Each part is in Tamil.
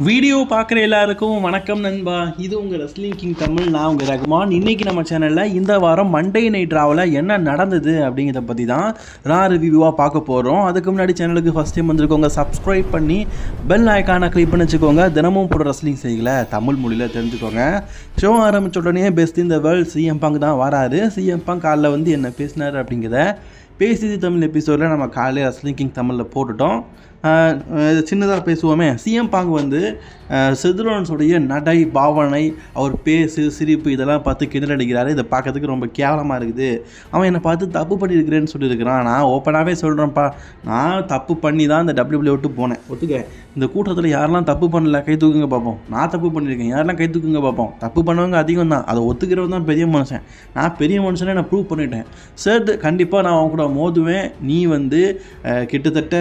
வீடியோ பார்க்குற எல்லாருக்கும் வணக்கம் நண்பா. இது உங்கள் ரெஸ்லிங் கிங் தமிழ். நான் உங்கள் ரகுமான். இன்றைக்கி நம்ம சேனலில் இந்த வாரம் மண்டே நைட் ராவில் என்ன நடந்தது அப்படிங்கிறத பற்றி தான் ரிவ்யூவாக பார்க்க போகிறோம். அதுக்கு முன்னாடி சேனலுக்கு ஃபஸ்ட் டைம் வந்திருக்கோங்க, சப்ஸ்கிரைப் பண்ணி பெல் ஐக்கானை கிளிக் பண்ணி வச்சுக்கோங்க. தினமும் போடுற ரெஸ்லிங் செய்யலை தமிழ் மொழியில் தெரிஞ்சுக்கோங்க. ஷோ ஆரம்பிச்ச உடனே பெஸ்ட் இந்த வேர்ல்ட் சிஎம் பங்க் தான் வராரு. சிஎம் பங்க் காலைல வந்து என்ன பேசினார் அப்படிங்கிறத பேசிது தமிழ் எபிசோடில் நம்ம காலையில் ரெஸ்லிங் கிங் தமிழில் போட்டுட்டோம். சின்னதாக பேசுவோமே. சிஎம் பாங்க் வந்து செத்ரோன்ஸுடைய நடை பாவனை, அவர் பேசு சிரிப்பு இதெல்லாம் பார்த்து கிண்டல் அடிக்கிறாரு. இதை பார்க்கறதுக்கு ரொம்ப கேவலமாக இருக்குது. அவன் என்னை பார்த்து தப்பு பண்ணியிருக்கிறேன்னு சொல்லியிருக்கிறான். நான் ஓப்பனாகவே சொல்கிறேன்ப்பா, நான் தப்பு பண்ணி தான் இந்த டபிள்யூபிள்யூ விட்டு போனேன். ஒத்துக்க. இந்த கூட்டத்தில் யாரெல்லாம் தப்பு பண்ணல கை தூக்குங்க பார்ப்போம். நான் தப்பு பண்ணியிருக்கேன், யாரெல்லாம் கை தூக்குங்க பார்ப்போம். தப்பு பண்ணவங்க அதிகம் தான், அதை ஒத்துக்கிறவங்க தான் பெரிய மனுஷன். நான் பெரிய மனுஷனே நான் ப்ரூவ் பண்ணிட்டேன். சார் கண்டிப்பாக நான் அவன் கூட மோதுவேன். நீ வந்து கிட்டத்தட்ட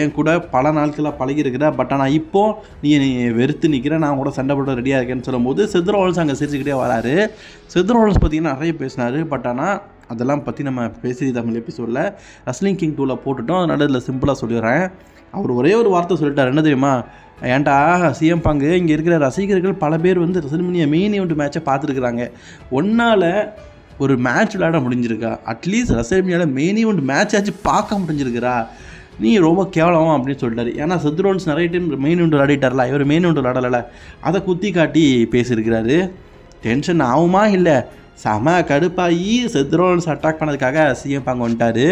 என் கூட பல நாட்களாக பழகிருக்கிற, பட் ஆனால் இப்போது நீ வெறுத்து நிற்கிறேன், நான் கூட சண்டை போட ரெடியாக இருக்கேன்னு சொல்லும்போது செத்ரோன்ஸ் அங்கே சிரிச்சுக்கிட்டே வராரு. செத்ரோன்ஸ் பார்த்தீங்கன்னா நிறைய பேசினார். பட் ஆனால் அதெல்லாம் பற்றி நம்ம பேசி தமிழ் எபிசோடில் ரெஸ்லிங் கிங் 2ல் போட்டுட்டோம். அதனால் இதில் சிம்பிளாக சொல்லிடுறேன். அவர் ஒரே ஒரு வார்த்தை சொல்லிட்டார். என்ன தெரியுமா? ஏன்டா சிஎம் பங்கு, இங்கே இருக்கிற ரசிகர்கள் பல பேர் வந்து ரெஸ்ல்மேனியா மெயின் ஈவெண்ட் மேட்சை பார்த்துருக்குறாங்க. ஒன்றால் ஒரு மேட்ச் விளையாட முடிஞ்சிருக்கா? அட்லீஸ்ட் ரெஸ்ல்மேனியாவில் மெயின் ஈவெண்ட் மேட்ச் ஆச்சு பார்க்க முடிஞ்சிருக்கிறா? நீ ரொம்ப கேவலமா அப்படின்னு சொல்லிட்டாரு. ஏன்னா செத்ரோன்ஸ் நிறைய டைம் மெயின் ஈவெண்ட் விளையாடிட்டார்ல, இவர் மெயின் ஈவெண்ட் விளையாடலை. அதை குத்தி காட்டி பேசியிருக்கிறாரு. டென்ஷன் ஆகுமா இல்லை? செம கடுப்பாகி செத்ரோன்ஸ் அட்டாக் பண்ணதுக்காக சிஎம் பங்கு வந்துட்டார்.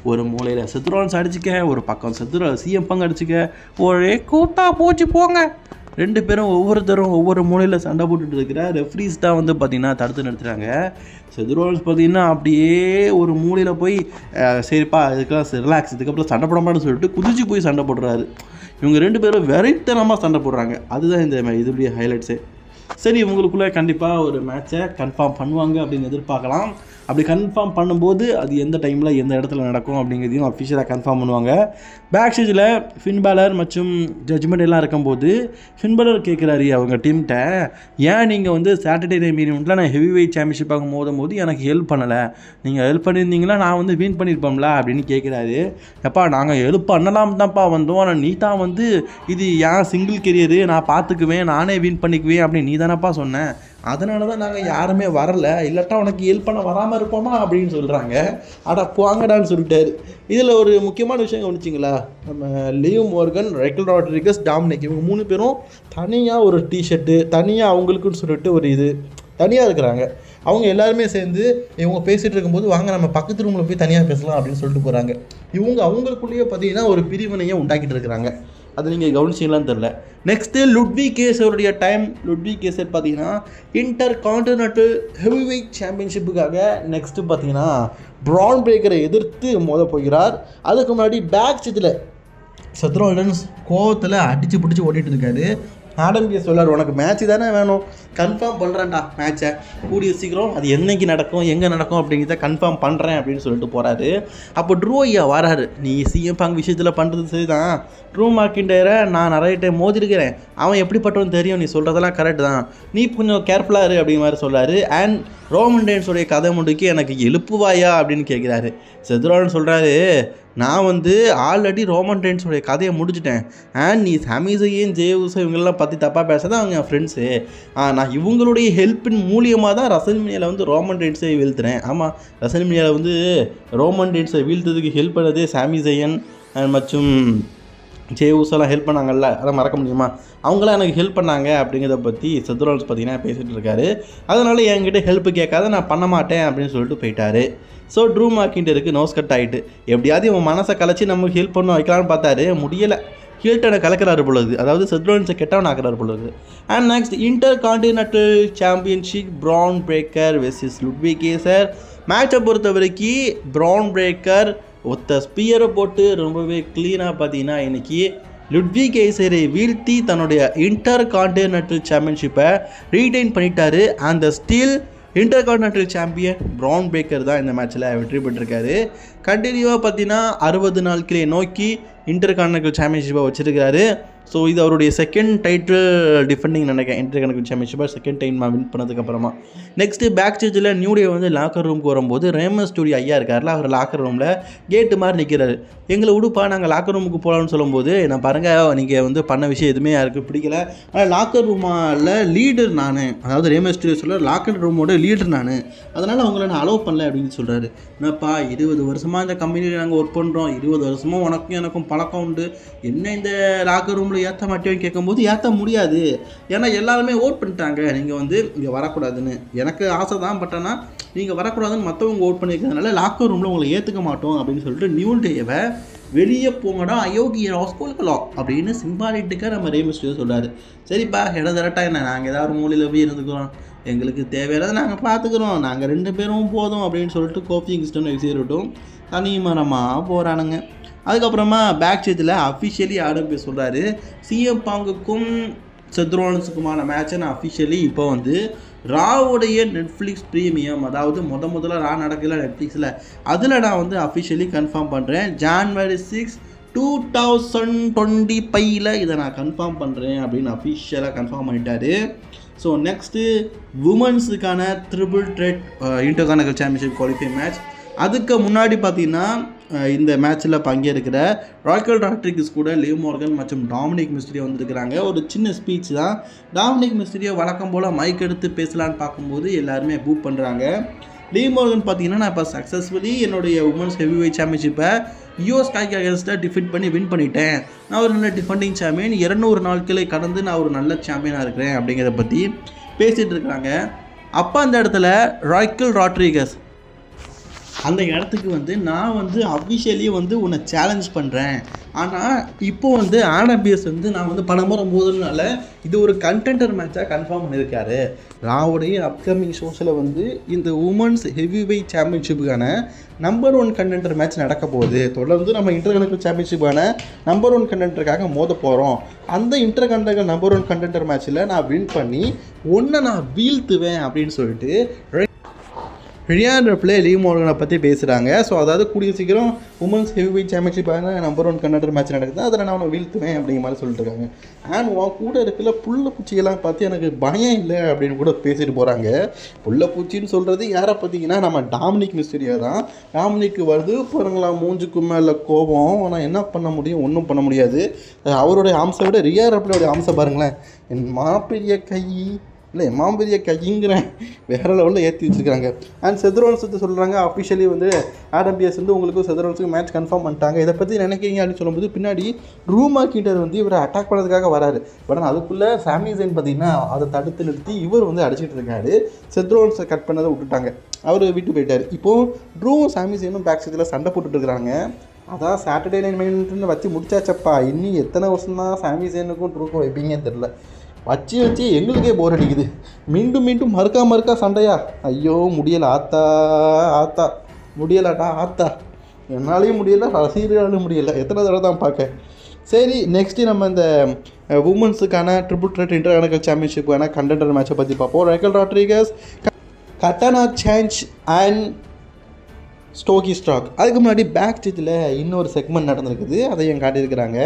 ஒரு மூலையில் செத்ரோன்ஸ் அடிச்சுக்க, ஒரு பக்கம் சிஎம் பங்கு அடிச்சுக்க, ஒரே கூட்டா போச்சு போங்க. ரெண்டு பேரும் ஒவ்வொருத்தரும் ஒவ்வொரு மூலையில் சண்டை போட்டுட்டு இருக்கிற ரெஃப்ரீஸ் தான் வந்து பார்த்திங்கன்னா தடுத்து நிறுத்துகிறாங்க. செத்ரோன்ஸ் பார்த்திங்கன்னா அப்படியே ஒரு மூலையில் போய் சரிப்பா இதுக்கெல்லாம் ரிலாக்ஸ், இதுக்கப்புறம் சண்டை போடாமான்னு சொல்லிட்டு குதிச்சு போய் சண்டை போடுறாரு. இவங்க ரெண்டு பேரும் வெறித்தனமாக சண்டை போடுறாங்க. அதுதான் இந்த இதுடைய ஹைலைட்ஸு. சரி, இவங்களுக்குள்ளே கண்டிப்பாக ஒரு மேட்சை கன்ஃபார்ம் பண்ணுவாங்க அப்படின்னு எதிர்பார்க்கலாம். அப்படி கன்ஃபார்ம் பண்ணும்போது அது எந்த டைமில் எந்த இடத்துல நடக்கும் அப்படிங்கிறதையும் அஃபிஷியலாக கன்ஃபார்ம் பண்ணுவாங்க. பேக் ஸ்டேஜில் ஃபின் பேலர் மற்றும் ஜட்ஜ்மெண்ட் எல்லாம் இருக்கும்போது ஃபின் பேலர் கேட்குறாரு அவங்க டீம்கிட்ட, ஏன் நீங்கள் வந்து சாட்டர்டே நைட் ஈவெண்ட்டில் நான் ஹெவி வெயிட் சாம்பியன்ஷிப்பாக மோதும்போது எனக்கு ஹெல்ப் பண்ணலை? நீங்கள் ஹெல்ப் பண்ணியிருந்தீங்களா நான் வந்து வின் பண்ணியிருப்போம்ல அப்படின்னு கேட்குறாரு. எப்பா நாங்கள் ஹெல்ப் பண்ணலாம் தான்ப்பா வந்தோம், ஆனால் நீ தான் வந்து இது ஏன் சிங்கிள் கெரியரு, நான் பார்த்துக்குவேன், நானே வின் பண்ணிக்குவேன் அப்படின்னு நீ தானப்பா சொன்னேன். அதனால தான் நாங்கள் யாருமே வரல, இல்லட்டா உனக்கு ஹெல்ப் பண்ண வராமல் இருப்போமா அப்படின்னு சொல்கிறாங்க. அடா போங்கடான்னு சொல்லிட்டாரு. இதில் ஒரு முக்கியமான விஷயம் கவனிச்சிங்களா? நம்ம live Morgan, rectal Rodriguez, Dominic இவங்க 3 பேரும் தனியாக ஒரு டிஷர்ட்டு, தனியாக அவங்களுக்குன்னு சொல்லிட்டு ஒரு இது தனியாக இருக்கிறாங்க. அவங்க எல்லாருமே சேர்ந்து இவங்க பேசிகிட்டு இருக்கும்போது வாங்க நம்ம பக்கத்து ரூமில் போய் தனியாக பேசலாம் அப்படின்னு சொல்லிட்டு போகிறாங்க. இவங்க அவங்களுக்குள்ளேயே பார்த்தீங்கன்னா ஒரு பிரிவினையை உண்டாக்கிட்டு இருக்கிறாங்க. அது நீங்கள் கவனிச்சிங்களான்னு தெரில. நெக்ஸ்ட்டு லுட்விக் கேசருடைய டைம். லுட்விக் கேசர் பார்த்தீங்கன்னா இன்டர் கான்டினென்டல் ஹெவி வெயிட் சாம்பியன்ஷிப்புக்காக நெக்ஸ்ட்டு பார்த்தீங்கன்னா பிரான் பிரேக்கரை எதிர்த்து மோத போகிறார். அதுக்கு முன்னாடி பேக் ஸ்டேஜில் செத்ரோன்ஸ் கோவத்தில் அடித்து பிடிச்சி ஓடிட்டு இருக்காரு. ஆடம் பேஸ் சொல்லார், உனக்கு மேட்ச்சு தானே வேணும், கன்ஃபார்ம் பண்ணுறேன்டா மேட்சை, கூடிய சீக்கிரம் அது என்னைக்கு நடக்கும் எங்கே நடக்கும் அப்படிங்கிறத கன்ஃபார்ம் பண்ணுறேன் அப்படின்னு சொல்லிட்டு போகிறாரு. அப்போ ட்ரூ ஐயா வராரு. நீ சிஎம் பங்க் விஷயத்தில் பண்ணுறது சரி தான், ட்ரூ மார்க்கிண்டரை நான் நிறைய டைம் மோதிருக்கிறேன், அவன் எப்படிப்பட்டவன் தெரியும், நீ சொல்கிறதெல்லாம் கரெக்ட் தான், நீ கொஞ்சம் கேர்ஃபுல்லாக இரு அப்படிங்கிற மாதிரி சொல்கிறாரு. அண்ட் ரோமன் ரெயின்ஸோடைய கதை முடிக்கு எனக்கு எழுப்புவாயா அப்படின்னு கேட்குறாரு. செத்ரோன் சொல்கிறாரு, நான் வந்து ஆல்ரெடி ரோமன் ரெயின்ஸோடைய கதையை முடிச்சிட்டேன். அண்ட் நீ சாமி ஜெயின், ஜே உசோ இவங்களெல்லாம் பற்றி தப்பாக பேசாத, அவங்க என் ஃப்ரெண்ட்ஸு. நான் இவங்களுடைய ஹெல்ப்பின் மூலியமாக தான் ரெஸ்ல்மேனியாவில் வந்து ரோமன் ரெயின்ஸை வீழ்த்துறேன். ஆமாம், ரெஸ்ல்மேனியாவில் வந்து ரோமன் ரெயின்ஸை வீழ்த்ததுக்கு ஹெல்ப் பண்ணது சாமி ஜெயின் மற்றும் ஜே உசோலாம் ஹெல்ப் பண்ணாங்கல்ல, அதை மறக்க முடியுமா? அவங்களாம் எனக்கு ஹெல்ப் பண்ணாங்க அப்படிங்கிறத பற்றி செத்ரோன்ஸ் பார்த்தீங்கன்னா பேசிகிட்டு இருக்காரு. அதனால் என்கிட்ட ஹெல்ப்பு கேட்காத, நான் பண்ண மாட்டேன் அப்படின்னு சொல்லிட்டு போயிட்டாரு. ஸோ ட்ரூ மார்க்கிண்டருக்கு நோஸ் கட் ஆகிட்டு எப்படியாவது இவன் மனசை கலைச்சி நமக்கு ஹெல்ப் பண்ண வைக்கலான்னு பார்த்தாரு, முடியலை. ஹில்டனை கலக்கிறாரு பொழுது, அதாவது செத்ரோன்ஸை கெட்டவன் ஆக்கிறாரு பொழுது. And next inter continental championship PRAN breaker versus Ludwig kesar. மேட்சை பொறுத்த வரைக்கும் பிரான் பிரேக்கர் ஒத்த ஸ்பியரை போட்டு ரொம்பவே க்ளீனாக பார்த்தீங்கன்னா இன்றைக்கி லுட்விக் கேசரை வீழ்த்தி தன்னுடைய இன்டர் கான்டினென்டல் சாம்பியன்ஷிப்பை ரீடைன் பண்ணிட்டாரு. அந்த ஸ்டில் இன்டர் கான்டினென்டல் சாம்பியன் பிரான் பிரேக்கர் தான் இந்த மேட்ச்சில் வெற்றி பெற்றிருக்காரு. கண்டினியூவாக பார்த்தீங்கன்னா 60 நாட்களை நோக்கி இன்டர் கான்டினென்டல் சாம்பியன்ஷிப்பை வச்சுருக்காரு. ஸோ இது அவருடைய செகண்ட் டைட்டில் டிஃபெண்டிங் நினைக்கிறேன் இன்டர்கனெக்ட் சாம்பியன்ஷிப்பை செகண்ட் டைம் வின் பண்ணதுக்கப்புறமா. நெக்ஸ்ட்டு பேக் ஸ்டேஜில் நியூ டே வந்து லாக்கர் ரூமுக்கு வரும்போது ரேமஸ் ஸ்டூடியோ ஐயா இருக்கார்ல, அவர் லாக்கர் ரூமில் கேட்டு மாதிரி நிற்கிறாரு. எங்களை விடுப்பா நாங்கள் லாக்கர் ரூமுக்கு போகலான்னு சொல்லும்போது, நான் பாருங்கள் நீங்கள் வந்து பண்ண விஷயம் எதுவுமே யாருக்கு பிடிக்கல, ஆனால் லாக்கர் ரூமில் லீடர் நான், அதாவது ரேமஸ் ஸ்டூடியோ சொல்ல லாக்கர் ரூமோட லீடர் நான், அதனால் அவங்கள நான் அலோவ் பண்ணல அப்படின்னு சொல்கிறாரு. என்னப்பா 20 வருஷமாக இந்த கம்பெனியில் நாங்கள் ஒர்க் பண்ணுறோம், 20 வருஷமாக உனக்கும் எனக்கும் பழக்கம் உண்டு, என்ன இந்த லாக்கர் ரூமில் ஏற்ற மாட்டேன்னு கேட்கும்போது ஏற்ற முடியாது, ஏன்னா எல்லாருமே ஓட் பண்ணிட்டாங்க நீங்கள் வந்து இங்கே வரக்கூடாதுன்னு. எனக்கு ஆசை தான், பட் ஆனால் நீங்கள் வரக்கூடாதுன்னு மற்றவங்க ஓட் பண்ணியிருக்கிறதுனால லாக்கர் ரூமில் உங்களை ஏற்றுக்க மாட்டோம் அப்படின்னு சொல்லிட்டு நியூ டேவை வெளியே போங்கடா அயோக்கிய ராஸ்கோல்கலாம் அப்படின்னு சிம்பாலிட்டிக்காக நம்ம ரேமஸ் ஸ்டூடியோ சொல்கிறாரு. சரிப்பா இடதரட்டா என்ன, நாங்கள் ஏதாவது ஒரு மூலையில் போய் இருந்துக்கிறோம், எங்களுக்கு தேவையானதை நாங்கள் பார்த்துக்குறோம், நாங்கள் 2 பேரும் போதும் அப்படின்னு சொல்லிட்டு கோஃபி கிங்ஸ்டன் விசிறட்டும் தனி மரமாக போகிறானுங்க. அதுக்கப்புறமா பேக் ஸ்டேஜில் அஃபிஷியலி ஆடம் சொல்கிறாரு, சிஎம் பாங்குக்கும் செத்ரோன்ஸுக்குமான மேட்சை நான் அஃபிஷியலி இப்போ வந்து ராவுடைய நெட்ஃப்ளிக்ஸ் ப்ரீமியம், அதாவது முதல்ல ரா நடக்கல நெட்ஃப்ளிக்ஸில், அதில் நான் வந்து அஃபிஷியலி கன்ஃபார்ம் பண்ணுறேன். January 6, 2025 இதை நான் கன்ஃபார்ம் பண்ணுறேன் அப்படின்னு அஃபிஷியலாக கன்ஃபார்ம் பண்ணிட்டாரு. ஸோ நெக்ஸ்ட்டு உமன்ஸுக்கான triple threat intercontinental championship qualify match. அதுக்கு முன்னாடி பார்த்தீங்கன்னா இந்த மேட்ச்சில் பங்கேற்கிற ராய்க்கல் ராட்ரிக்ஸ் கூட லிவ் மார்கன் மற்றும் டாமினிக் மிஸ்டரியோ வந்திருக்கிறாங்க. ஒரு சின்ன ஸ்பீச் தான். டாமினிக் மிஸ்டரியோ வழக்கம் போல் மைக் எடுத்து பேசலான்னு பார்க்கும்போது எல்லாருமே பூப் பண்ணுறாங்க. லிவ் மார்கன் பார்த்தீங்கன்னா நான் இப்போ சக்ஸஸ்ஃபுல்லி என்னுடைய உமன்ஸ் ஹெவி வெயிட் சாம்பியன்ஷிப்பை யோ ஸ்கைக்கு அகேன்ஸ்டாக டிஃபீட் பண்ணி வின் பண்ணிட்டேன், நான் ஒரு நல்ல டிஃபெண்டிங் சாம்பியன், 200 நாட்களை கடந்து நான் ஒரு நல்ல சாம்பியனாக இருக்கிறேன் அப்படிங்கிறத பற்றி பேசிகிட்டு இருக்கிறாங்க. அப்போ அந்த இடத்துல ராய்க்கல் ராட்ரிகஸ் அந்த இடத்துக்கு வந்து நான் வந்து அஃபிஷியலி வந்து உன்னை சேலஞ்ச் பண்ணுறேன், ஆனால் இப்போ வந்து ஆடபிஎஸ் வந்து நான் வந்து பணமுறம் போதுனால இது ஒரு கண்டெண்டர் மேட்சாக கன்ஃபார்ம் பண்ணியிருக்காரு. ராவுடைய அப்கமிங் ஷோஸில் வந்து இந்த உமன்ஸ் ஹெவி வெயிட் சாம்பியன்ஷிப்புக்கான நம்பர் 1 கண்டெண்டர் மேட்ச் நடக்க போகுது. தொடர்ந்து நம்ம இன்டர்கனெக்டல் சாம்பியன்ஷிப்பான நம்பர் 1 கண்டெண்டருக்காக மோத போகிறோம். அந்த இன்டர்கனெக்டல் நம்பர் 1 கண்டெண்டர் மேட்ச்சில் நான் வின் பண்ணி ஒன்றை நான் வீழ்த்துவேன் அப்படின்னு சொல்லிட்டு ரியான் ரப்லே லீவ் மார்கனை பற்றி பேசுகிறாங்க. ஸோ அதாவது கூடிய சீக்கிரம் உமன்ஸ் ஹெவி வெயிட் சாம்பியன்ஷிப்பான நம்பர் 1 கண்டெண்டர் மேட்ச் நடக்குது, அதில் நான் அவனை வீழ்த்துவேன் அப்படிங்கிற மாதிரி சொல்லிட்டு இருக்காங்க. அண்ட் உன் கூட இருக்கிற புள்ள பூச்சியெல்லாம் பார்த்து எனக்கு பயம் இல்லை அப்படின்னு கூட பேசிட்டு போகிறாங்க. புள்ள பூச்சின்னு சொல்கிறது யாரை பார்த்தீங்கன்னா நம்ம டாமினிக் மிஸ்டரியோ தான். டாமினிக் வருது பாருங்களா, மூஞ்சுக்கு மேலே கோபம், ஆனால் என்ன பண்ண முடியும், ஒன்றும் பண்ண முடியாது. அவருடைய அம்சம் விட ரியா ரப்லேயோடைய அம்சம் பாருங்களேன், என் மாப்பெரிய கை இல்லை மாம்பெரிய கைங்கிறேன் வேறு லெவலில் ஏற்றி வச்சுருக்காங்க. அண்ட் செத்ரோன்ஸ் சொல்கிறாங்க அஃபிஷியலி வந்து ஆடபிஎஸ் வந்து உங்களுக்கு செத்ரோன்ஸுக்கு மேட்ச் கன்ஃபார்ம் பண்ணிட்டாங்க, இதை பற்றி நினைக்கிறீங்க அப்படின்னு சொல்லும்போது பின்னாடி ரூமா கிண்டர் வந்து இவரை அட்டாக் பண்ணுறதுக்காக வராரு. பட் ஆனால் அதுக்குள்ளே சாமி ஜெயின் பார்த்தீங்கன்னா அதை தடுத்து நிறுத்தி இவர் வந்து அடிச்சுட்டு இருக்காரு. செத்ரோன்ஸை கட் பண்ணதை விட்டுட்டாங்க, அவர் விட்டு போயிட்டார். இப்போது ட்ரூவும் சாமி ஜெயினும் பேக் ஸ்டேஜில் சண்டை போட்டுட்ருக்குறாங்க. அதான் சாட்டர்டே நைட் மைண்ட் வச்சு முடிச்சாச்சப்பா, இன்னும் எத்தனை வருஷம் தான் சாமி ஜெயினுக்கும் ட்ரூக்கும் வைப்பீங்கன்னு தெரில. வச்சு எங்களுக்கே போர் அடிக்குது, மீண்டும் மறுக்கா சண்டையா, ஐயோ முடியலை ஆத்தா முடியலாட்டா ஆத்தா, என்னாலையும் முடியலை, ரசிகர்களாலும் முடியலை, எத்தனை தடவை தான் பார்க்க. சரி நெக்ஸ்ட்டு நம்ம இந்த உமன்ஸுக்கான ட்ரிபிள் த்ரெட் இன்டர்கனெக்டல் சாம்பியன்ஷிப்புக்கான கண்டெண்டர் மேட்சை பற்றி பார்ப்போம். ராய்க்கல் ராட்ரிகஸ், கட்டானா சேஞ்ச் அண்ட் ஸ்டோக்கி ஸ்டாக். அதுக்கு முன்னாடி பேக் ஸ்டேஜில் இன்னொரு செக்மெண்ட் நடந்திருக்குது, அதையும் காட்டியிருக்கிறாங்க.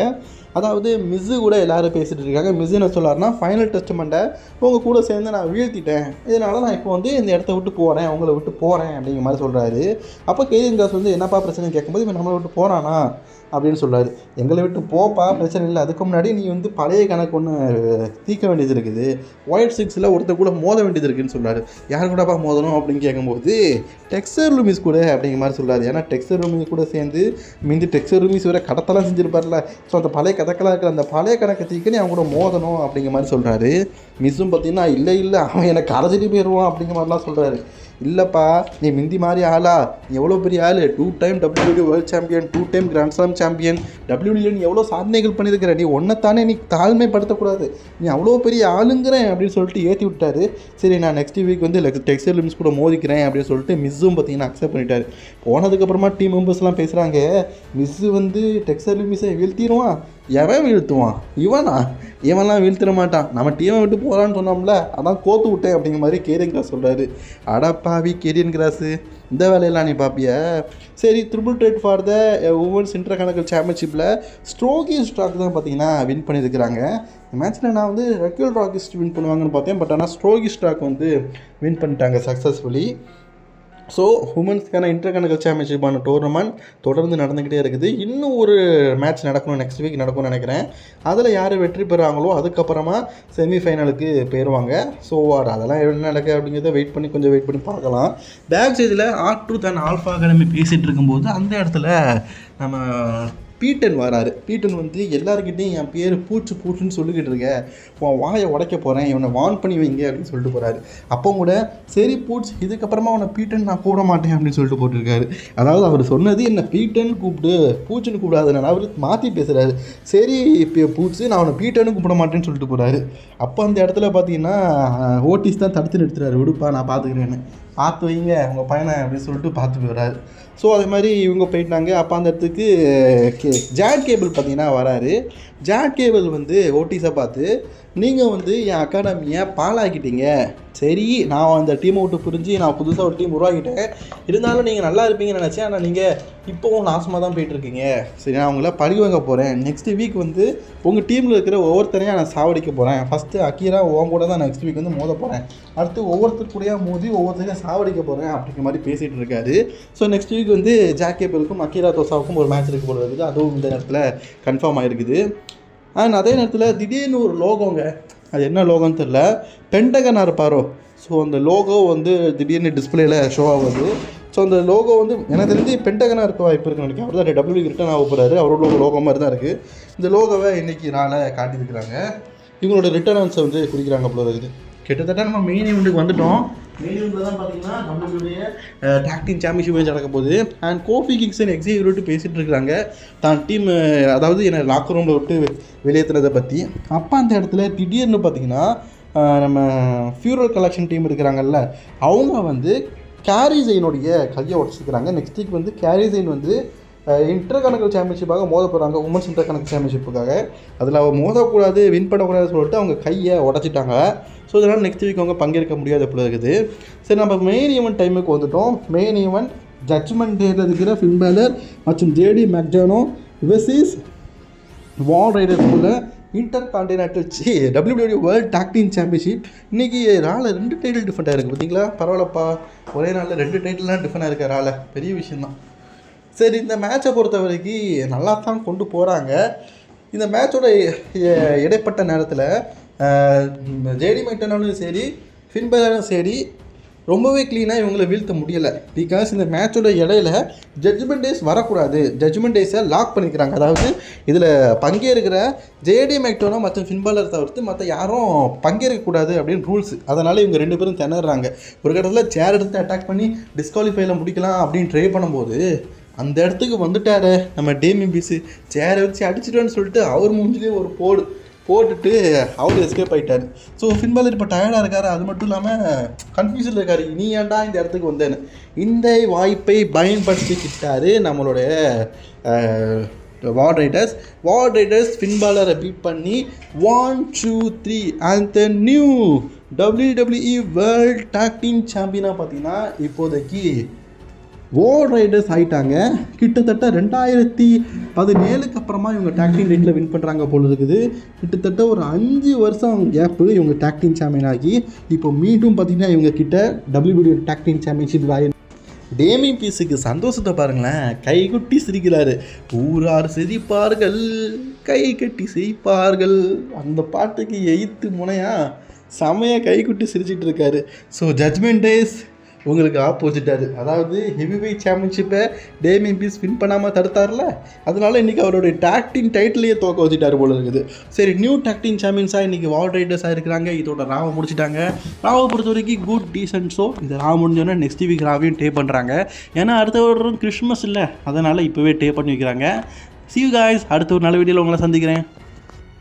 அதாவது மிஸ்ஸு கூட எல்லோரும் பேசிகிட்டு இருக்காங்க. மிஸ்ஸு என்ன சொல்லார்னா, ஃபைனல் டெஸ்ட்மெண்ட்டை உங்கள் கூட சேர்ந்து நான் வீழ்த்திட்டேன், இதனால் நான் இப்போ வந்து இந்த இடத்த விட்டு போகிறேன், உங்களை விட்டு போகிறேன் அப்படிங்கிற மாதிரி சொல்கிறாரு. அப்போ கேஜன் கிராஸ் வந்து என்னப்பா பிரச்சனை கேட்கும்போது இவன் நம்மளை விட்டு போகிறானா அப்படின்னு சொல்கிறாரு. எங்களை விட்டு போப்பா பிரச்சனை இல்லை, அதுக்கு முன்னாடி நீ வந்து பழைய கணக்கு ஒன்று தீர்க்க வேண்டியது இருக்குது, ஒயிட் சிக்ஸில் ஒருத்தர் கூட மோத வேண்டியது இருக்குதுன்னு சொல்கிறாரு. யார் கூடப்பா மோதணும் அப்படின்னு கேட்கும்போது டெக்ஸ்டர் லூமிஸ் கூட அப்படிங்கிற மாதிரி சொல்கிறாரு. ஏன்னா டெக்ஸ்டர் லூமிஸ் கூட சேர்ந்து மீந்து டெக்ஸ்டர் லூமிஸ் வரை கடத்தெல்லாம் செஞ்சுருப்பார்ல, ஸோ அந்த பழைய கணக்கெல்லாம் இருக்கிற அந்த பழைய கணக்கை தீர்க்க நீ அவங்க கூட மோதணும் அப்படிங்கிற மாதிரி சொல்கிறாரு. மிஸ்ஸும் பார்த்தீங்கன்னா இல்லை அவன் எனக்கு கரைச்சிட்டு போயிடுவான் அப்படிங்கிற மாதிரிலாம் சொல்கிறாரு. இல்லைப்பா நீ மிந்தி மாதிரி ஆளா, நீ எவ்வளோ பெரிய ஆள், 2 time WWD world champion, 2 time grand slam champion, WWD நீ எவ்வளோ சாதனைகள் பண்ணியிருக்கிற, நீ ஒன்றைத்தானே நீ தாழ்மைப்படுத்தக்கூடாது, நீ அவ்வளோ பெரிய ஆளுங்கிறேன் அப்படின்னு சொல்லிட்டு ஏற்றி விட்டாரு. சரி நான் நெக்ஸ்ட் வீக் வந்து டெக்ஸ்டைல் லிம்ஸ் கூட மோதிக்கிறேன் அப்படின்னு சொல்லிட்டு மிஸ்ஸும் பார்த்தீங்கன்னா அக்செப்ட் பண்ணிட்டாரு. போனதுக்கப்புறமா டீம் மெம்பர்ஸ்லாம் பேசுகிறாங்க, மிஸ்ஸு வந்து டெக்ஸ்டைல் லிம்ஸை வீழ்த்திடுவான், எவன் வீழ்த்துவான்? இவனா? இவன்லாம் வீழ்த்திட மாட்டான். நம்ம டீமை விட்டு போகலான்னு சொன்னோம்ல, அதான் கோத்து விட்டேன் அப்படிங்கிற மாதிரி கேரியன் கிராஸ் சொல்கிறாரு. அடப்பாவி கேரியன் கிராஸு, இந்த வேலையெல்லாம் நீ பார்ப்பிய? சரி, triple threat for the women's intercontinental சாம்பியன்ஷிப்பில் ஸ்ட்ரோகி ஸ்டாக் தான் பார்த்தீங்கன்னா வின் பண்ணியிருக்கிறாங்க. இந்த மேட்ச்சில் நான் வந்து ரக்கில் ராக்கிஸ்ட் வின் பண்ணுவாங்கன்னு பார்த்தேன். பட் ஆனால் ஸ்ட்ரோகி ஸ்டாக் வந்து வின் பண்ணிட்டாங்க சக்ஸஸ்ஃபுல்லி. ஸோ உமன்ஸ்க்கான இன்டர் கனகல் சாம்பியன்ஷிப்பான டோர்னமெண்ட் தொடர்ந்து நடந்துக்கிட்டே இருக்குது. இன்னும் ஒரு மேட்ச் நடக்கணும், நெக்ஸ்ட் வீக் நடக்கும்னு நினைக்கிறேன். அதில் யார் வெற்றி பெறாங்களோ அதுக்கப்புறமா செமிஃபைனலுக்கு போயிடுவாங்க. ஸோ அதெல்லாம் என்ன நடக்குது அப்படிங்கிறத கொஞ்சம் வெயிட் பண்ணி பார்க்கலாம். பேக் ஸ்டேஜில் R-Truth அண்ட் ஆல்ஃபா அகாடமி பேசிகிட்டு இருக்கும்போது அந்த இடத்துல நம்ம பீட்டன் வராரு. பீட்டன் வந்து எல்லாருக்கிட்டையும் என் பேர் பூச்சுன்னு சொல்லிக்கிட்டு இருக்கேன், உன் வாயை உடைக்க போகிறேன், இவனை வார்ன் பண்ணி வைங்க அப்படின்னு சொல்லிட்டு போகிறாரு. அப்போ கூட சரி பூட்ஸ், இதுக்கப்புறமா அவனை பீட்டன் நான் கூப்பிட மாட்டேன் அப்படின்னு சொல்லிட்டு போட்டிருக்காரு. அதாவது அவர் சொன்னது என்ன பீட்டன் கூப்பிட்டு பூச்சுன்னு கூப்பிடாதுன்னு அவர் மாற்றி பேசுகிறாரு. சரி இப்போ பூட்ஸு, நான் அவனை பீட்டன்னு கூப்பிட மாட்டேன்னு சொல்லிட்டு போகிறாரு. அப்போ அந்த இடத்துல பார்த்தீங்கன்னா ஓட்டிஸ் தான் தடுத்து நிறுத்துறாரு. விடுப்பா நான் பார்த்துக்கிறேன்னு, பார்த்து வைங்க உங்கள் பையனை அப்படின்னு சொல்லிட்டு பார்த்து போகிறாரு. ஸோ அதே மாதிரி இவங்க போயிட்டாங்க. அப்போ அந்த இடத்துக்கு ஜாட் கேபிள் பார்த்தீங்கன்னா வராரு. ஜாட் கேபிள் வந்து ஓட்டிஸை பார்த்து, நீங்கள் வந்து என் அகாடமியை பாழாக்கிட்டீங்க. சரி, நான் அந்த டீமை விட்டு புரிஞ்சு நான் புதுசாக ஒரு டீம் உருவாக்கிட்டேன், இருந்தாலும் நீங்கள் நல்லா இருப்பீங்கன்னு நினச்சேன், ஆனால் நீங்கள் இப்போவும் நாசமாக தான் போயிட்டுருக்கீங்க. சரி, நான் உங்களை பழி வாங்க போகிறேன். நெக்ஸ்ட் வீக் வந்து உங்கள் டீமில் இருக்கிற ஒவ்வொருத்தரையும் நான் சாவடிக்க போகிறேன். ஃபஸ்ட்டு அக்கீரா உன் கூட தான் நெக்ஸ்ட் வீக் வந்து மோத போகிறேன், அடுத்து ஒவ்வொருத்தர் கூடயா மோதி ஒவ்வொருத்தரையும் சாவடிக்க போகிறேன் அப்படிங்கிற மாதிரி பேசிகிட்டு இருக்காரு. ஸோ நெக்ஸ்ட் வீக் வந்து ஜாக் கேபிளுக்கும் அக்கீரா தோசாவுக்கும் ஒரு மேட்ச் இருக்க போல இருக்குது. அதுவும் இந்த நேரத்தில் கன்ஃபார்ம் ஆகிருக்குது. அண்ட் அதே நேரத்தில் திடீர்னு ஒரு லோகோங்க, அது என்ன லோகோன்னு தெரில, பென்டகனாக இருப்பாரோ. ஸோ அந்த லோகோ வந்து திடீர்னு டிஸ்பிளேயில் ஷோ ஆகுது. ஸோ அந்த லோகோ வந்து எனக்கு தெரிஞ்சு பென்டகனாக இருக்க வாய்ப்பு இருக்குன்னு நினைக்கிறேன். அவர் தான் டபிள்யூ ரிட்டர்ன் ஆக போகிறாரு. அவரோட லோகோ மாதிரி தான் இருக்குது. இந்த லோகோவை இன்றைக்கி நாளை காட்டியிருக்கிறாங்க. இவங்களோட ரிட்டர்ன்ஸை வந்து குடிக்கிறாங்க போல இருக்குது. கிட்டத்தட்ட நம்ம மெயின் ஈவெண்ட்டுக்கு வந்துட்டோம். மெயின் ஈவெண்ட்டில் தான் பார்த்தீங்கன்னா நம்மளுடைய டாக் டீம் சாம்பியன்ஷிப் மேட்ச் நடக்க போகுது. அண்ட் கோஃபி கிங்ஸ்டன் எக்ஸைட் விட்டு பேசிகிட்டு இருக்கிறாங்க தான் டீம், அதாவது என்னை லாக்கர் ரூமில் விட்டு வெளியேற்றினதை பற்றி. அப்போ அந்த இடத்துல திடீர்னு பார்த்தீங்கன்னா நம்ம ஃபியூரல் கலெக்ஷன் டீம் இருக்கிறாங்கல்ல, அவங்க வந்து கேரிசைனுடைய கையை உடச்சிக்கிறாங்க. நெக்ஸ்ட் வீக் வந்து கேரிசைன் வந்து இன்டர் கனகல் சாம்பியன்ஷிப்பாக மோத போகிறாங்க, உமன்ஸ் இன்டர் கனகல் சாம்பியன்ஷிப்புக்காக. அதில் அவங்க மோதக்கூடாது, வின் பண்ணக்கூடாதுன்னு சொல்லிட்டு அவங்க கையை உடச்சிட்டாங்க. ஸோ இதனால் நெக்ஸ்ட் வீக் அவங்க பங்கேற்க முடியாது போல இருக்குது. சரி, நம்ம மெயின் ஈவெண்ட் டைமுக்கு வந்துட்டோம். மெயின் ஈவெண்ட் ஜட்ஜ்மெண்ட் டேயில் இருக்கிற ஃபின் பேலர் மற்றும் ஜேடி மேக்ஜானோ வெர்சஸ் வால் ரைடர்ஸ்குள்ள intercontinental WWE world tag team championship. இன்றைக்கி ராவில் 2 டைட்டில் டிஃபரெண்டாக இருக்குது பார்த்தீங்களா? பரவாயில்லப்பா, ஒரே நாளில் 2 டைட்டில்லாம் டிஃபரெண்டாக இருக்க ராவில், பெரிய விஷயந்தான். சரி, இந்த மேட்சை பொறுத்த வரைக்கும் நல்லா தான் கொண்டு போகிறாங்க. இந்த மேட்சோட இடைப்பட்ட நேரத்தில் ஜேடி மெக்டனாலும் சரி ஃபின் பேலரும் சரி ரொம்பவே க்ளீனாக இவங்களை வீழ்த்த முடியலை. பிகாஸ் இந்த மேட்சோட இடையில ஜட்ஜ்மெண்ட் டேஸ் வரக்கூடாது, ஜட்ஜ்மெண்ட் டேஸை லாக் பண்ணிக்கிறாங்க. அதாவது இதில் பங்கேற்கிற ஜேடி மெக்டோனோ மற்றும் ஃபின் பேலர் தவிர்த்து மற்ற யாரும் பங்கேற்கக்கூடாது அப்படின்னு ரூல்ஸ். அதனால் இவங்க 2 பேரும் திணறாங்க. ஒரு கட்டத்தில் சேர் எடுத்து அட்டாக் பண்ணி டிஸ்குவாலிஃபைல முடிக்கலாம் அப்படின்னு ட்ரை பண்ணும்போது அந்த இடத்துக்கு வந்துட்டாரு நம்ம டேமியன் பீஸு. சேரை வச்சு அடிச்சிட்டோன்னு சொல்லிட்டு அவர் மூஞ்சிலே ஒரு போட்டுட்டு அவர் எஸ்கேப் ஆகிட்டார். ஸோ ஃபின் பேலர் இப்போ டயர்டாக இருக்கார். அது மட்டும் இல்லாமல் கன்ஃபியூஷனில் இருக்கார், நீ ஏன்டா இந்த இடத்துக்கு வந்தேன்னு. இந்த வாய்ப்பை பயன்படுத்திக்கிட்டாரு நம்மளுடைய வால் ரைடர்ஸ் ஃபின் பேலரை பீட் பண்ணி 1, 2, 3 and the new WWE world tag team சாம்பியனாக பார்த்தீங்கன்னா இப்போதைக்கு வால் ரைடர்ஸ் ஆகிட்டாங்க. கிட்டத்தட்ட 2017 அப்புறமா இவங்க டாக் டீம் டைட்டில் வின் பண்ணுறாங்க போல இருக்குது. கிட்டத்தட்ட ஒரு 5 வருஷம் கேப்பு இவங்க டாக் டீம் சாம்பியன் ஆகி இப்போ மீண்டும் பார்த்தீங்கன்னா இவங்க கிட்ட WWE டாக் டீம் சாம்பியன்ஷிப் ஆகி டேமியன் பீஸுக்கு சந்தோஷத்தை பாருங்களேன், கைகுட்டி சிரிக்கிறாரு. ஊரார் சிரிப்பார்கள், கை கட்டி சிரிப்பார்கள், அந்த பாட்டுக்கு எய்த்து முனையா செமையாக கைகுட்டி சிரிச்சிட்டு இருக்காரு. ஸோ ஜட்ஜ்மெண்ட் டேஸ் உங்களுக்கு ஆப்போசிட்டாரு. அதாவது ஹெவி வெயிட் சாம்பியன்ஷிப்பை டேமியன் பீஸ் வின் பண்ணாமல் தடுத்தார்ல, அதனால இன்றைக்கி அவருடைய டாக் டீம் டைட்டிலையே தோக்க வச்சுட்டார் போல இருக்குது. சரி, நியூ டாக் டீம் சாம்பியன்ஸாக இன்றைக்கி வால் ரைடர்ஸாக இருக்கிறாங்க. இதோட ராவை முடிச்சிட்டாங்க. ராவை பொறுத்த வரைக்கும் குட் டீசன்ட் ஷோ. இந்த ராவ் முடிஞ்சோன்னா நெக்ஸ்ட் வீக் ராவையும் டே பண்ணுறாங்க. ஏன்னா அடுத்த வருடம் கிறிஸ்மஸ் இல்லை, அதனால் இப்போவே டே பண்ணி வைக்கிறாங்க. See you guys, அடுத்த ஒரு நல்ல வீடியோவில் உங்களை சந்திக்கிறேன்.